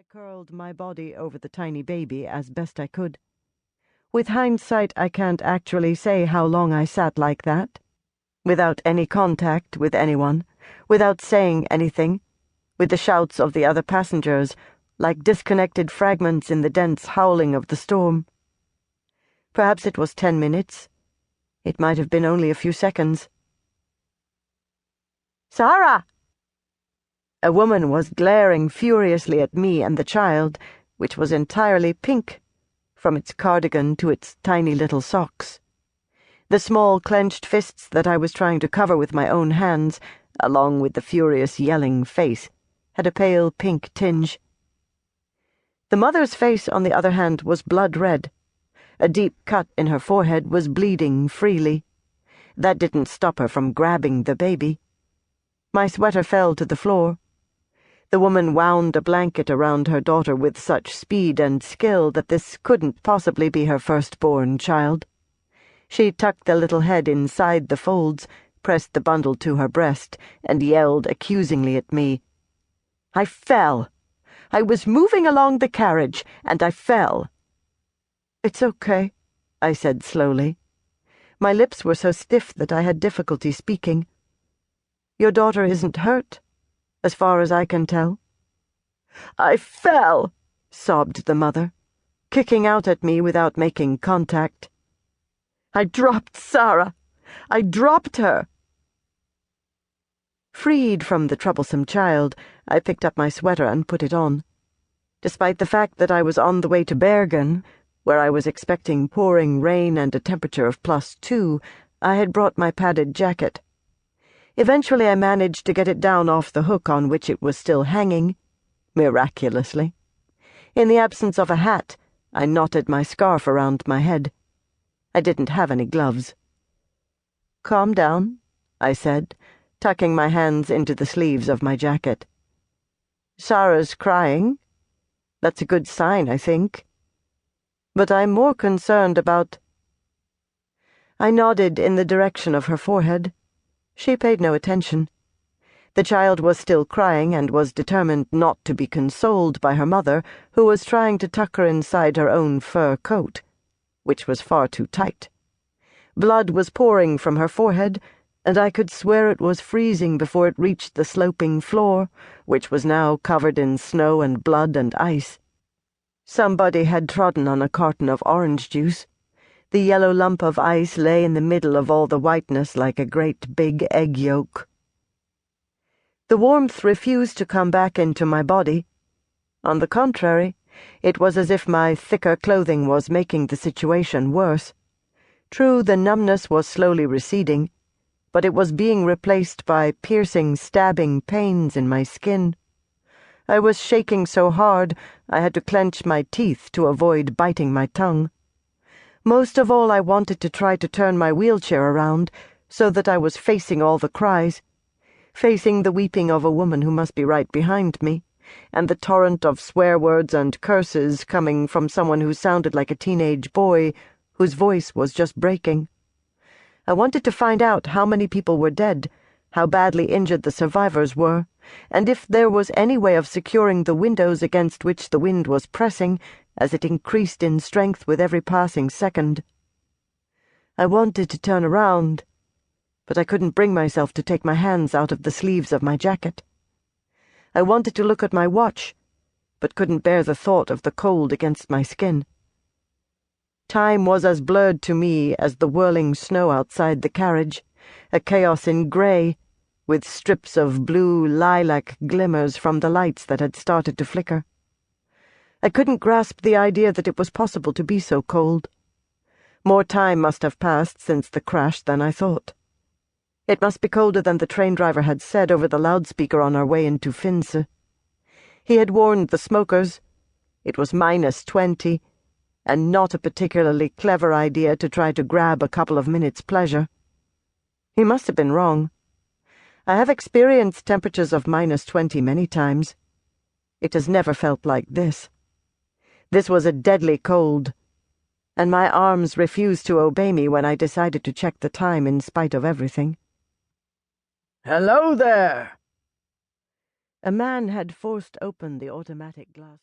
curled my body over the tiny baby as best I could. With hindsight, I can't actually say how long I sat like that, without any contact with anyone, without saying anything, with the shouts of the other passengers like disconnected fragments in the dense howling of the storm. Perhaps it was 10 minutes. It might have been only a few seconds. "Sarah!" A woman was glaring furiously at me and the child, which was entirely pink, from its cardigan to its tiny little socks. The small clenched fists that I was trying to cover with my own hands, along with the furious yelling face, had a pale pink tinge. The mother's face, on the other hand, was blood red. A deep cut in her forehead was bleeding freely. That didn't stop her from grabbing the baby. My sweater fell to the floor. The woman wound a blanket around her daughter with such speed and skill that this couldn't possibly be her firstborn child. She tucked the little head inside the folds, pressed the bundle to her breast, and yelled accusingly at me. "I fell. I was moving along the carriage, and I fell." "It's okay," I said slowly. My lips were so stiff that I had difficulty speaking. "Your daughter isn't hurt, as far as I can tell." "I fell," sobbed the mother, kicking out at me without making contact. "I dropped Sarah. I dropped her." Freed from the troublesome child, I picked up my sweater and put it on. Despite the fact that I was on the way to Bergen, where I was expecting pouring rain and a temperature of +2, I had brought my padded jacket. Eventually I managed to get it down off the hook on which it was still hanging, miraculously. In the absence of a hat, I knotted my scarf around my head. I didn't have any gloves. "Calm down," I said, tucking my hands into the sleeves of my jacket. "Sarah's crying. That's a good sign, I think. But I'm more concerned about—" I nodded in the direction of her forehead. She paid no attention. The child was still crying and was determined not to be consoled by her mother, who was trying to tuck her inside her own fur coat, which was far too tight. Blood was pouring from her forehead, and I could swear it was freezing before it reached the sloping floor, which was now covered in snow and blood and ice. Somebody had trodden on a carton of orange juice. The yellow lump of ice lay in the middle of all the whiteness like a great big egg yolk. The warmth refused to come back into my body. On the contrary, it was as if my thicker clothing was making the situation worse. True, the numbness was slowly receding, but it was being replaced by piercing, stabbing pains in my skin. I was shaking so hard I had to clench my teeth to avoid biting my tongue. Most of all, I wanted to try to turn my wheelchair around so that I was facing all the cries, facing the weeping of a woman who must be right behind me, and the torrent of swear words and curses coming from someone who sounded like a teenage boy whose voice was just breaking. I wanted to find out how many people were dead, how badly injured the survivors were, and if there was any way of securing the windows against which the wind was pressing as it increased in strength with every passing second. I wanted to turn around, but I couldn't bring myself to take my hands out of the sleeves of my jacket. I wanted to look at my watch, but couldn't bear the thought of the cold against my skin. Time was as blurred to me as the whirling snow outside the carriage, a chaos in grey, with strips of blue lilac glimmers from the lights that had started to flicker. I couldn't grasp the idea that it was possible to be so cold. More time must have passed since the crash than I thought. It must be colder than the train driver had said over the loudspeaker on our way into Finse. He had warned the smokers. It was -20, and not a particularly clever idea to try to grab a couple of minutes' pleasure. He must have been wrong. I have experienced temperatures of -20 many times. It has never felt like this. This was a deadly cold, and my arms refused to obey me when I decided to check the time in spite of everything. "Hello there!" A man had forced open the automatic glass